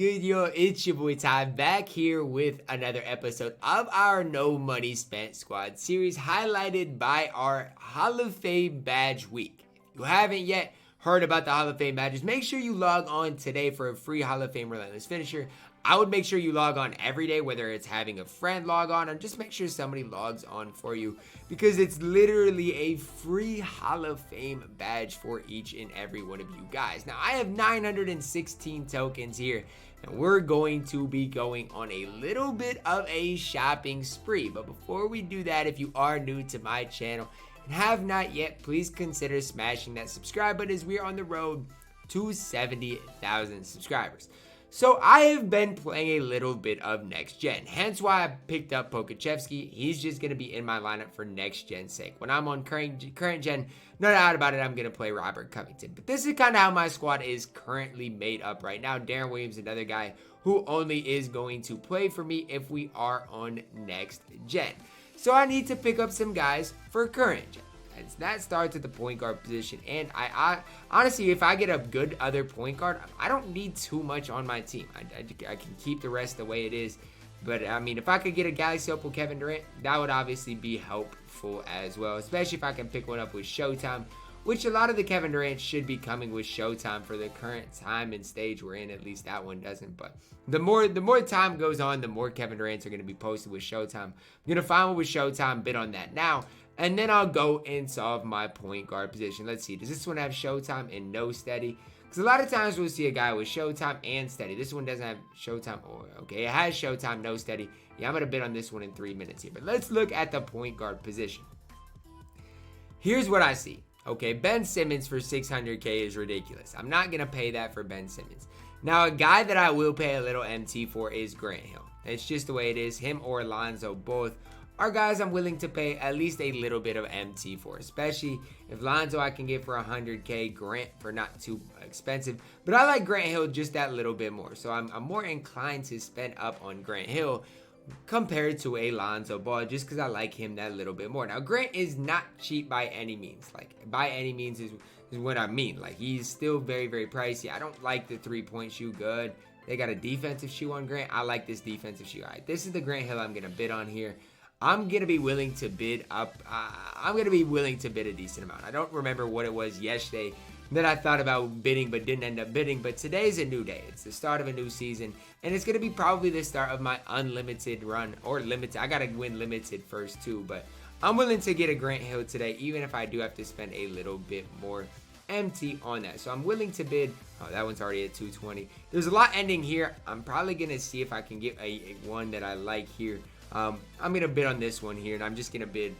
good, yo? It's your boy Ty back here with another episode of our No Money Spent Squad series highlighted by our Hall of Fame Badge Week. If you haven't yet heard about the Hall of Fame badges, make sure you log on today for a free Hall of Fame Relentless Finisher. I would make sure you log on every day, whether it's having a friend log on or just make sure somebody logs on for you, because it's literally a free Hall of Fame badge for each and every one of you guys. Now, I have 916 tokens here, and we're going to be going on a little bit of a shopping spree. But before we do that, if you are new to my channel and have not yet, please consider smashing that subscribe button as we are on the road to 70,000 subscribers. So I have been playing a little bit of next gen, hence why I picked up Pokusevski. He's just going to be in my lineup for next gen's sake. When I'm on current gen, no doubt about it, I'm going to play Robert Covington. But this is kind of how my squad is currently made up right now. Darren Williams, another guy who only is going to play for me if we are on next gen. So I need to pick up some guys for current gen. That starts at the point guard position, and I honestly, if I get a good other point guard, I don't need too much on my team. I can keep the rest the way it is, but I mean, if I could get a Aleksej Pokusevski, Kevin Durant, that would obviously be helpful as well, especially if I can pick one up with Showtime, which a lot of the Kevin Durant should be coming with Showtime for the current time and stage we're in. At least that one doesn't, but the more time goes on, the more Kevin Durants are going to be posted with Showtime. I'm going to find one with Showtime, bid on that now. And then I'll go and solve my point guard position. Let's see. Does this one have Showtime and no steady? Because a lot of times we'll see a guy with Showtime and steady. This one doesn't have Showtime. Oh, okay, it has Showtime, no steady. Yeah, I'm going to bid on this one in 3 minutes here. But let's look at the point guard position. Here's what I see. Okay, Ben Simmons for 600K is ridiculous. I'm not going to pay that for Ben Simmons. Now, a guy that I will pay a little MT for is Grant Hill. It's just the way it is. Him or Lonzo both are guys I'm willing to pay at least a little bit of MT for, especially if Lonzo I can get for 100K, Grant for not too expensive. But I like Grant Hill just that little bit more, so I'm more inclined to spend up on Grant Hill compared to a Lonzo Ball, just because I like him that little bit more. Now, Grant is not cheap by any means. Like, by any means is what I mean. Like, he's still very, very pricey. I don't like the three-point shoe good. They got a defensive shoe on Grant. I like this defensive shoe. All right, this is the Grant Hill I'm going to bid on here. I'm going to be willing to bid up. I'm going to be willing to bid a decent amount. I don't remember what it was yesterday that I thought about bidding but didn't end up bidding. But today's a new day. It's the start of a new season. And it's going to be probably the start of my unlimited run. Or limited. I got to win limited first too. But I'm willing to get a Grant Hill today, even if I do have to spend a little bit more MT on that. So I'm willing to bid. Oh, that one's already at 220. There's a lot ending here. I'm probably going to see if I can get a one that I like here. I'm going to bid on this one here, and I'm just going to bid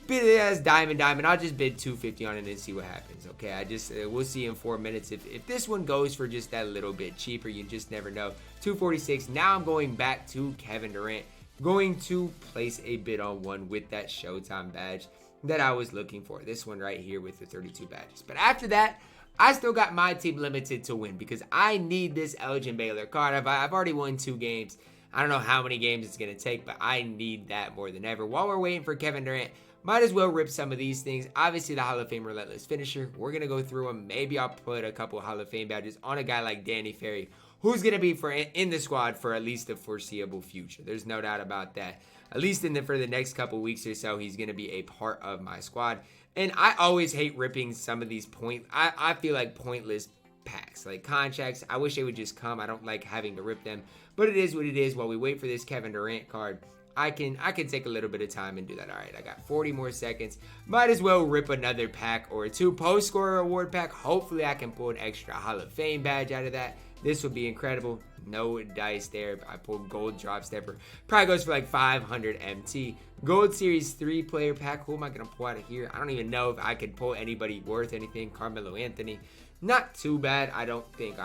it as diamond. I'll just bid 250 on it and see what happens, okay? We'll see in 4 minutes. If this one goes for just that little bit cheaper, you just never know. 246. Now I'm going back to Kevin Durant, going to place a bid on one with that Showtime badge that I was looking for. This one right here with the 32 badges. But after that, I still got my team limited to win because I need this Elgin Baylor card. I've already won 2 games. I don't know how many games it's going to take, but I need that more than ever. While we're waiting for Kevin Durant, might as well rip some of these things. Obviously, the Hall of Fame Relentless Finisher. We're going to go through them. Maybe I'll put a couple Hall of Fame badges on a guy like Danny Ferry, who's going to be in the squad for at least the foreseeable future. There's no doubt about that. At least for the next couple weeks or so, he's going to be a part of my squad. And I always hate ripping some of these I feel like pointless packs, like contracts. I wish they would just come. I don't like having to rip them, but it is what it is. While we wait for this Kevin Durant card, I can take a little bit of time and do that. All right, I got 40 more seconds. Might as well rip another pack or two. Post scorer award pack. Hopefully I can pull an extra Hall of Fame badge out of that. This would be incredible. No dice there. I pulled gold drop stepper. Probably goes for like 500 MT. Gold Series 3 player pack. Who am I going to pull out of here? I don't even know if I could pull anybody worth anything. Carmelo Anthony. Not too bad. I don't think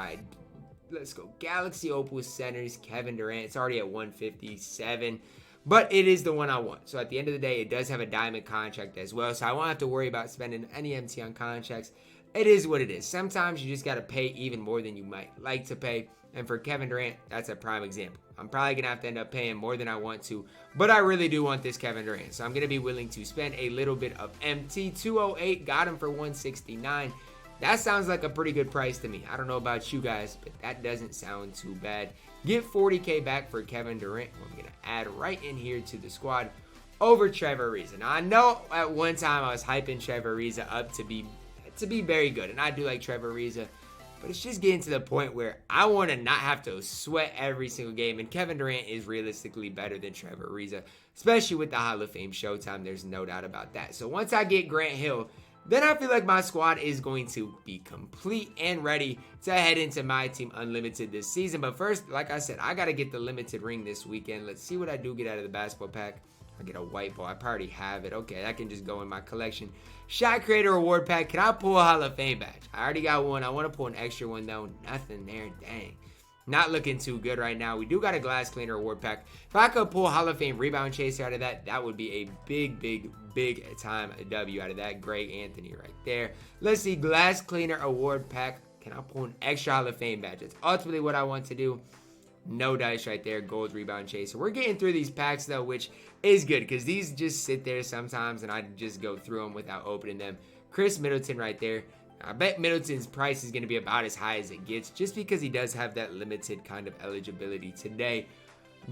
let's go. Galaxy Opal Centers. Kevin Durant. It's already at 157. But it is the one I want. So at the end of the day, it does have a diamond contract as well. So I won't have to worry about spending any MT on contracts. It is what it is. Sometimes you just got to pay even more than you might like to pay. And for Kevin Durant, that's a prime example. I'm probably going to have to end up paying more than I want to. But I really do want this Kevin Durant. So I'm going to be willing to spend a little bit of MT. 208, got him for 169. That sounds like a pretty good price to me. I don't know about you guys, but that doesn't sound too bad. Get 40K back for Kevin Durant. I'm going to add right in here to the squad over Trevor Ariza. Now, I know at one time I was hyping Trevor Ariza up to be very good, and I do like Trevor Ariza, but it's just getting to the point where I want to not have to sweat every single game, and Kevin Durant is realistically better than Trevor Ariza, especially with the Hall of Fame Showtime. There's no doubt about that. So once I get Grant Hill, then I feel like my squad is going to be complete and ready to head into my team Unlimited this season. But first, like I said, I got to get the limited ring this weekend. Let's see what I do get out of the basketball pack. I get a white ball. I already have it. Okay, that can just go in my collection. Shot Creator Award Pack. Can I pull a Hall of Fame badge? I already got one. I want to pull an extra one, though. Nothing there. Dang. Not looking too good right now. We do got a Glass Cleaner Award Pack. If I could pull Hall of Fame Rebound Chaser out of that, that would be a big time W out of that. Greg Anthony right there. Let's see. Glass Cleaner Award Pack. Can I pull an extra Hall of Fame badge? That's ultimately what I want to do. No dice right there. Gold Rebound Chaser. We're getting through these packs, though, which is good because these just sit there sometimes, and I just go through them without opening them. Chris Middleton right there. I bet Middleton's price is going to be about as high as it gets just because he does have that limited kind of eligibility today.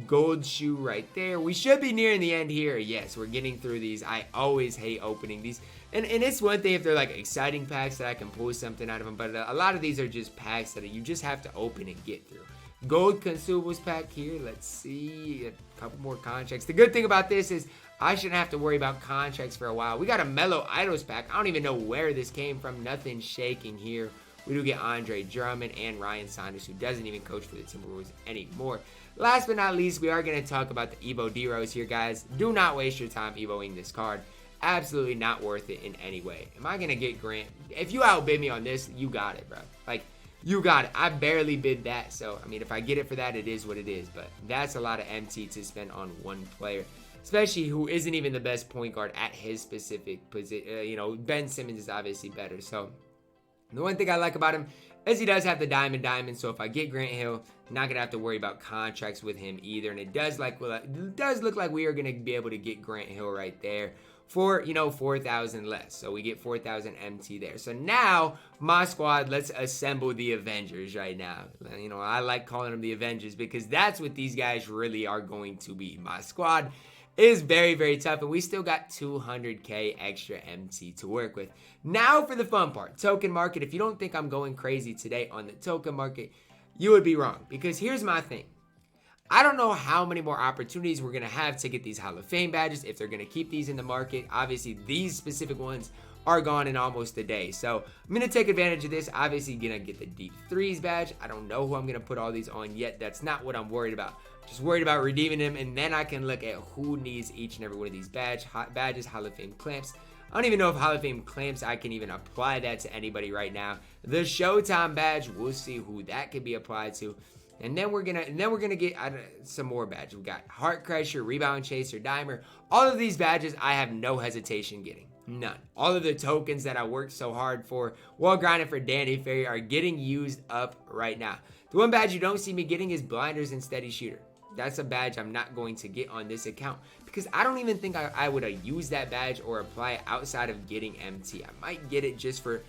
Gold shoe right there. We should be nearing the end here. Yes, we're getting through these. I always hate opening these. And it's one thing if they're like exciting packs that I can pull something out of them, but a lot of these are just packs that you just have to open and get through. Gold consumables pack here. Let's see. A couple more contracts. The good thing about this is I shouldn't have to worry about contracts for a while. We got a Melo Idols pack. I don't even know where this came from. Nothing shaking here. We do get Andre Drummond and Ryan Saunders, who doesn't even coach for the Timberwolves anymore. Last but not least, we are going to talk about the Evo D-Rose here, guys. Do not waste your time Evoing this card. Absolutely not worth it in any way. Am I going to get Grant? If you outbid me on this, you got it, bro. Like, you got it. I barely bid that. So, I mean, if I get it for that, it is what it is. But that's a lot of MT to spend on one player, especially who isn't even the best point guard at his specific position. Ben Simmons is obviously better. So, the one thing I like about him is he does have the diamond. So, if I get Grant Hill, I'm not going to have to worry about contracts with him either. And it does look like we are going to be able to get Grant Hill right there for 4,000 less. So we get 4,000 MT there. So now my squad, let's assemble the Avengers right now. I like calling them the Avengers because that's what these guys really are going to be. My squad is very tough, and we still got 200k extra MT to work with. Now for the fun part, token market. If you don't think I'm going crazy today on the token market, you would be wrong, because here's my thing. I don't know how many more opportunities we're going to have to get these Hall of Fame badges, if they're going to keep these in the market. Obviously, these specific ones are gone in almost a day. So I'm going to take advantage of this. Obviously, going to get the Deep Threes badge. I don't know who I'm going to put all these on yet. That's not what I'm worried about. Just worried about redeeming them, and then I can look at who needs each and every one of these badges, Hall of Fame clamps. I don't even know if Hall of Fame clamps, I can even apply that to anybody right now. The Showtime badge, we'll see who that can be applied to. And then we're gonna get some more badges. We got Heart Crusher, Rebound Chaser, Dimer. All of these badges I have no hesitation getting. None. All of the tokens that I worked so hard for while grinding for Danny Ferry are getting used up right now. The one badge you don't see me getting is Blinders and Steady Shooter. That's a badge I'm not going to get on this account because I don't even think I would use that badge or apply it outside of getting MT. I might get it just for,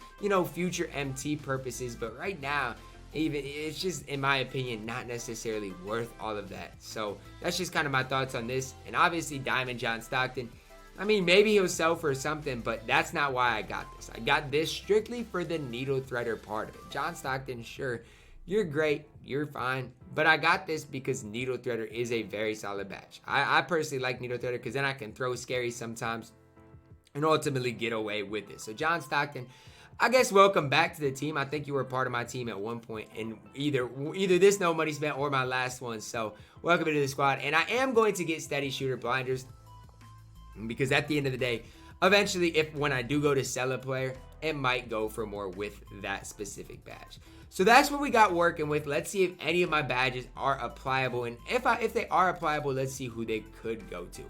future MT purposes, but right now, it's just, in my opinion, not necessarily worth all of that. So that's just kind of my thoughts on this. And obviously, Diamond John Stockton. I mean, maybe he'll sell for something, but that's not why I got this. I got this strictly for the Needle Threader part of it. John Stockton, sure, you're great, you're fine. But I got this because Needle Threader is a very solid badge. I personally like Needle Threader because then I can throw scary sometimes and ultimately get away with it. So John Stockton, I guess welcome back to the team. I think you were a part of my team at one point in either this No Money Spent or my last one. So welcome into the squad. And I am going to get Steady Shooter Blinders because at the end of the day, eventually, when I do go to sell a player, it might go for more with that specific badge. So that's what we got working with. Let's see if any of my badges are applicable. And if they are applicable, let's see who they could go to.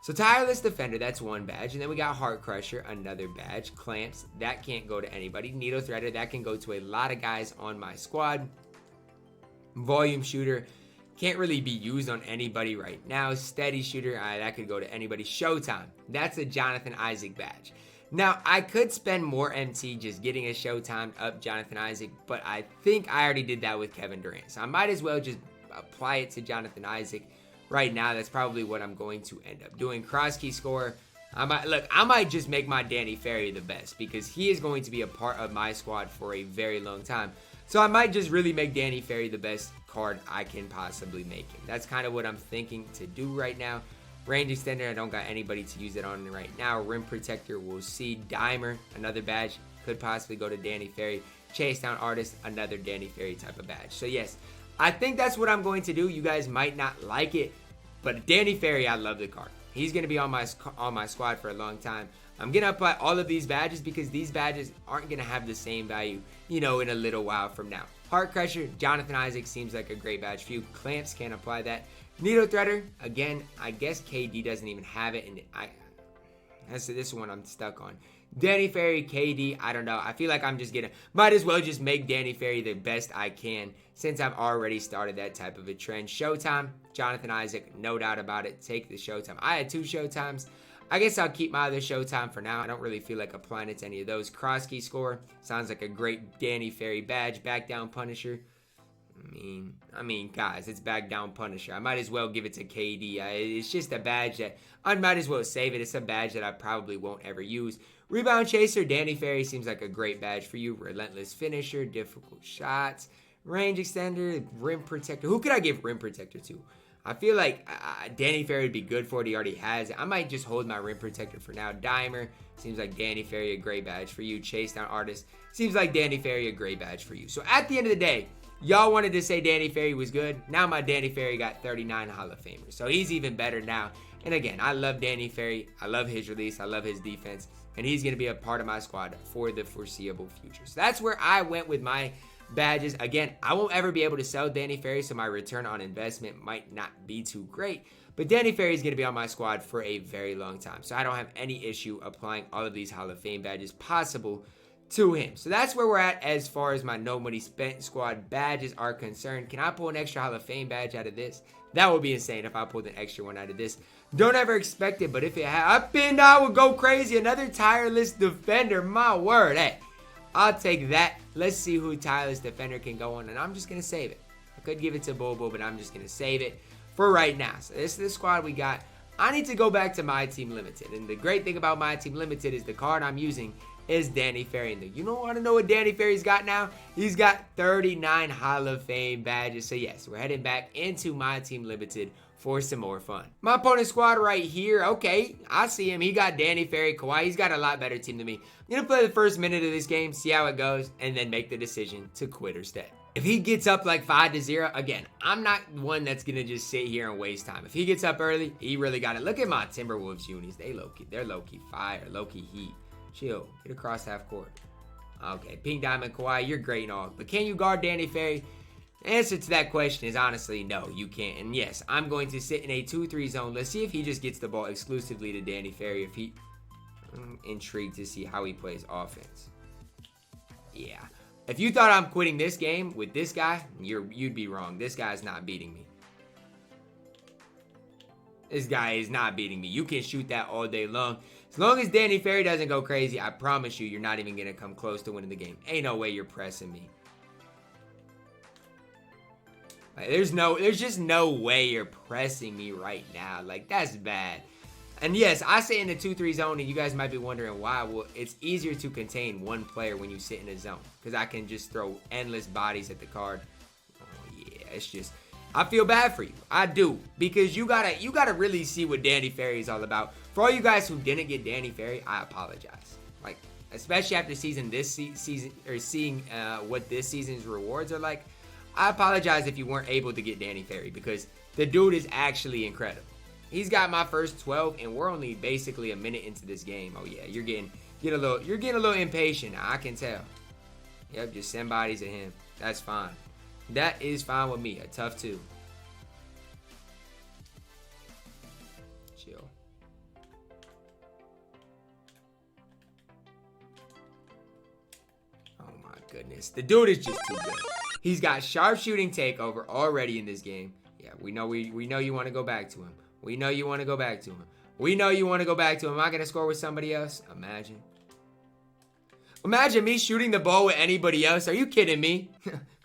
So Tireless Defender, that's one badge. And then we got Heart Crusher, another badge. Clamps, that can't go to anybody. Needle Threader, that can go to a lot of guys on my squad. Volume Shooter, can't really be used on anybody right now. Steady Shooter, that could go to anybody. Showtime, that's a Jonathan Isaac badge. Now, I could spend more MT just getting a Showtime up Jonathan Isaac, but I think I already did that with Kevin Durant. So I might as well just apply it to Jonathan Isaac right now. That's probably what I'm going to end up doing. Cross key score. I might just make my Danny Ferry the best because he is going to be a part of my squad for a very long time. So I might just really make Danny Ferry the best card I can possibly make him. That's kind of what I'm thinking to do right now. Range extender, I don't got anybody to use it on right now. Rim protector, we'll see. Dimer, another badge, could possibly go to Danny Ferry. Chase down artist, another Danny Ferry type of badge. So yes, I think that's what I'm going to do. You guys might not like it, but Danny Ferry, I love the card. He's going to be on my squad for a long time. I'm going to apply all of these badges because these badges aren't going to have the same value, you know, in a little while from now. Heart Crusher, Jonathan Isaac seems like a great badge for you. Clamps, can't apply that. Needle Threader, again, I guess KD doesn't even have it, and that's this one I'm stuck on. Danny Ferry, KD, I don't know. I feel like I'm just might as well just make Danny Ferry the best I can since I've already started that type of a trend. Showtime, Jonathan Isaac, no doubt about it. Take the Showtime. I had 2 Showtimes. I guess I'll keep my other Showtime for now. I don't really feel like applying it to any of those. Cross key score, sounds like a great Danny Ferry badge. Back down Punisher. I mean, guys, it's back down Punisher. I might as well give it to KD. It's just a badge that I might as well save it. It's a badge that I probably won't ever use. Rebound Chaser, Danny Ferry seems like a great badge for you. Relentless Finisher, difficult shots, range extender, rim protector. Who could I give rim protector to? I feel like Danny Ferry would be good for it. He already has it. I might just hold my rim protector for now. Dimer, seems like Danny Ferry a great badge for you. Chase down artist, seems like Danny Ferry a great badge for you. So at the end of the day, y'all wanted to say Danny Ferry was good. Now my Danny Ferry got 39 Hall of Famers. So he's even better now. And again, I love Danny Ferry. I love his release. I love his defense. And he's going to be a part of my squad for the foreseeable future. So that's where I went with my badges. Again, I won't ever be able to sell Danny Ferry, so my return on investment might not be too great. But Danny Ferry is going to be on my squad for a very long time. So I don't have any issue applying all of these Hall of Fame badges possible to him. So that's where we're at as far as my no money spent squad badges are concerned. Can I pull an extra Hall of Fame badge out of this? That would be insane if I pulled an extra one out of this. Don't ever expect it, but if it happened, I would go crazy. Another tireless defender, my word. Hey, I'll take that. Let's see who tireless defender can go on, and I'm just going to save it. I could give it to Bobo, but I'm just going to save it for right now. So this is the squad we got. I need to go back to MyTEAM Limited, and the great thing about MyTEAM Limited is the card I'm using is Danny Ferry. And you don't want to know what Danny Ferry's got now? He's got 39 Hall of Fame badges. So yes, we're heading back into MyTEAM Limited for some more fun. My opponent's squad right here. Okay, I see him. He got Danny Ferry, Kawhi. He's got a lot better team than me. I'm going to play the first minute of this game, see how it goes, and then make the decision to quit or stay. If he gets up like 5-0, again, I'm not one that's going to just sit here and waste time. If he gets up early, he really got it. Look at my Timberwolves unis. They're low-key fire, low-key heat. Chill. Get across half court. Okay, Pink Diamond Kawhi, you're great and all. But can you guard Danny Ferry? The answer to that question is honestly no, you can't. And yes, I'm going to sit in a 2-3 zone. Let's see if he just gets the ball exclusively to Danny Ferry. I'm intrigued to see how he plays offense. Yeah. If you thought I'm quitting this game with this guy, you'd be wrong. This guy's not beating me. This guy is not beating me. You can shoot that all day long. As long as Danny Ferry doesn't go crazy, I promise you're not even going to come close to winning the game. Ain't no way you're pressing me. Like, there's just no way you're pressing me right now. Like, that's bad. And yes, I sit in the 2-3 zone, and you guys might be wondering why. Well, it's easier to contain one player when you sit in a zone, because I can just throw endless bodies at the card. Oh, yeah, it's just, I feel bad for you. I do, because you gotta really see what Danny Ferry is all about. For all you guys who didn't get Danny Ferry, I apologize. Like, especially after seeing what this season's rewards are like. I apologize if you weren't able to get Danny Ferry, because the dude is actually incredible. He's got my first 12, and we're only basically a minute into this game. Oh yeah, you're getting a little impatient now, I can tell. Yep, just send bodies at him. That's fine. That is fine with me. A tough 2. Chill. Oh my goodness. The dude is just too good. He's got sharpshooting takeover already in this game. Yeah, we know you want to go back to him. We know you want to go back to him. We know you want to go back to him. Am I going to score with somebody else? Imagine. Imagine me shooting the ball with anybody else. Are you kidding me?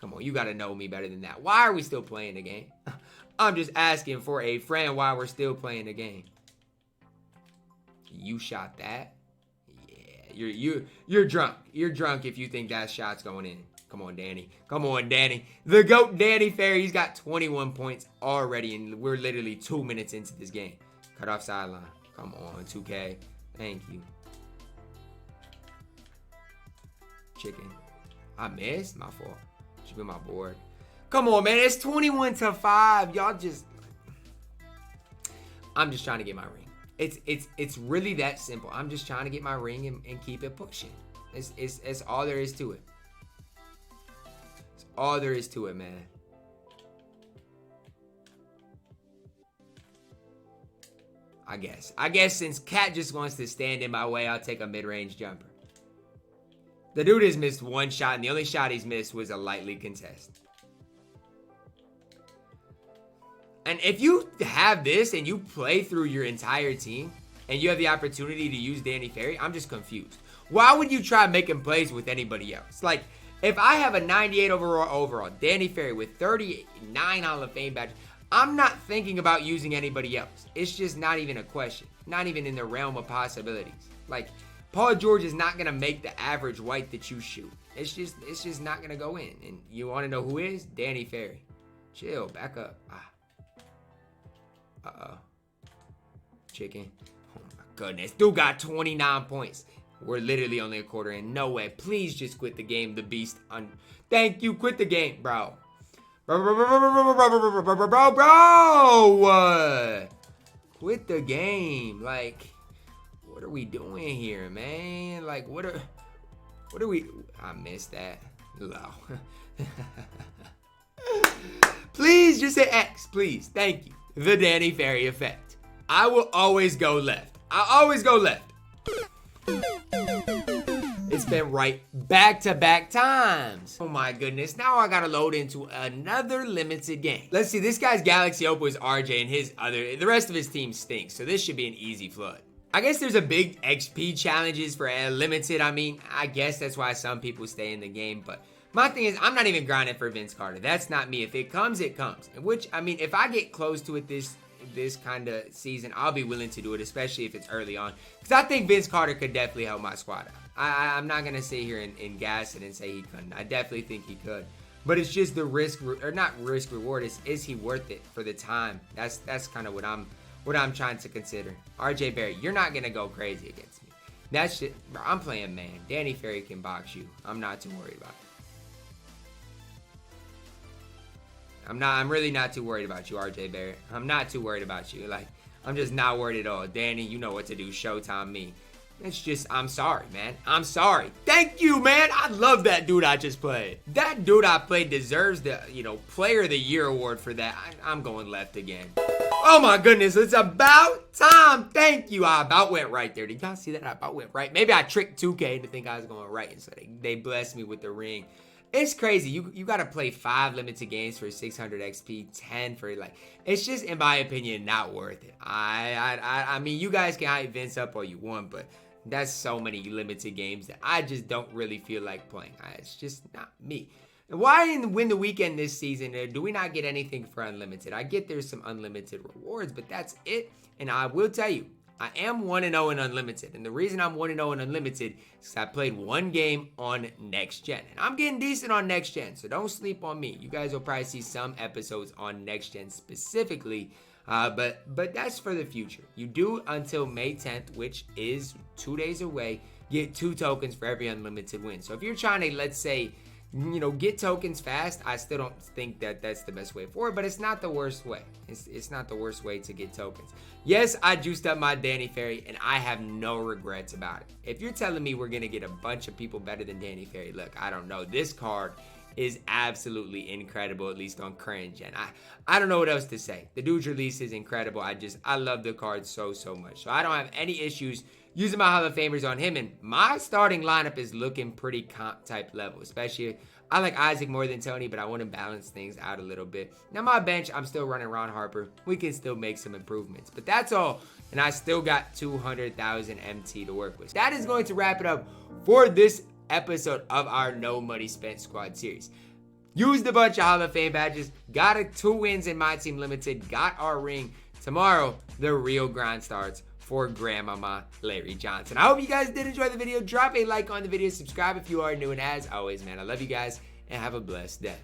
Come on, you got to know me better than that. Why are we still playing the game? I'm just asking for a friend while we're still playing the game. You shot that? Yeah, you're drunk. You're drunk if you think that shot's going in. Come on, Danny. Come on, Danny. The GOAT, Danny Ferry. He's got 21 points already, and we're literally 2 minutes into this game. Cut off sideline. Come on, 2K. Thank you. Chicken. I missed. My fault. Should be my board. Come on, man. It's 21-5. Y'all just... I'm just trying to get my ring. It's really that simple. I'm just trying to get my ring and keep it pushing. It's all there is to it. It's all there is to it, man. I guess since Cat just wants to stand in my way, I'll take a mid-range jumper. The dude has missed one shot, and the only shot he's missed was a lightly contested. And if you have this and you play through your entire team and you have the opportunity to use Danny Ferry, I'm just confused. Why would you try making plays with anybody else? Like, if I have a 98 overall, Danny Ferry with 39 Hall of Fame badges, I'm not thinking about using anybody else. It's just not even a question. Not even in the realm of possibilities. Like, Paul George is not going to make the average white that you shoot. It's just not going to go in. And you want to know who is? Danny Ferry. Chill, back up. Uh-oh. Chicken. Oh my goodness. Dude got 29 points. We're literally only a quarter in. No way. Please just quit the game, the beast. Thank you. Quit the game, bro. Bro. Quit the game. Like, what are we doing here, man? Like, what are we... I missed that. Low. Please just say X, please. Thank you. The Danny Ferry effect. I will always go left. I always go left. It's been right back-to-back times. Oh my goodness. Now I gotta load into another limited game. Let's see. This guy's Galaxy Opal is RJ and the rest of his team stinks. So this should be an easy flood. I guess there's a big XP challenges for a limited. I mean, I guess that's why some people stay in the game. But my thing is, I'm not even grinding for Vince Carter. That's not me. If it comes, it comes. Which, I mean, if I get close to it this kind of season, I'll be willing to do it, especially if it's early on. Because I think Vince Carter could definitely help my squad out. I'm not going to sit here and gas it and say he couldn't. I definitely think he could. But it's just the risk, or not risk reward, is he worth it for the time? That's kind of what I'm trying to consider. RJ Barrett, you're not going to go crazy against me. That shit, bro, I'm playing man. Danny Ferry can box you. I'm not too worried about it. I'm really not too worried about you, RJ Barrett. I'm not too worried about you. Like, I'm just not worried at all. Danny, you know what to do. Showtime me. It's just, I'm sorry, man. I'm sorry. Thank you, man. I love that dude I just played. That dude I played deserves the, Player of the Year award for that. I'm going left again. Oh my goodness, it's about time. Thank you. I about went right there. Did y'all see that? I about went right. Maybe I tricked 2K to think I was going right, and so they blessed me with the ring. It's crazy. You got to play 5 limited games for 600 XP, 10 for it's just, in my opinion, not worth it. I mean, you guys can hype Vince up all you want, but that's so many limited games that I just don't really feel like playing. It's just not me. Why in Win the Weekend this season do we not get anything for unlimited? I get there's some unlimited rewards, but that's it. And I will tell you, I am 1-0 in unlimited. And the reason I'm 1-0 in unlimited is because I played 1 game on next gen. And I'm getting decent on next gen, so don't sleep on me. You guys will probably see some episodes on next gen specifically. But that's for the future. You do until May 10th, which is 2 days away, get 2 tokens for every unlimited win. So if you're trying to, let's say, get tokens fast, I still don't think that that's the best way forward, but it's not the worst way. It's not the worst way to get tokens. Yes, I juiced up my Danny Ferry, and I have no regrets about it. If you're telling me we're going to get a bunch of people better than Danny Ferry, look, I don't know. This card is absolutely incredible, at least on current gen. I don't know what else to say. The dude's release is incredible. I love the card so much. So I don't have any issues using my Hall of Famers on him, and my starting lineup is looking pretty comp type level, especially I like Isaac more than Tony, but I want to balance things out a little bit. Now my bench, I'm still running Ron Harper. We can still make some improvements, but that's all, and I still got 200,000 MT to work with. That is going to wrap it up for this episode of our No Money Spent Squad series. Used a bunch of Hall of Fame badges, got 2 wins in My Team Limited, got our ring. Tomorrow, the real grind starts for Grandmama Larry Johnson. I hope you guys did enjoy the video. Drop a like on the video, subscribe if you are new, and as always, man, I love you guys, and have a blessed day.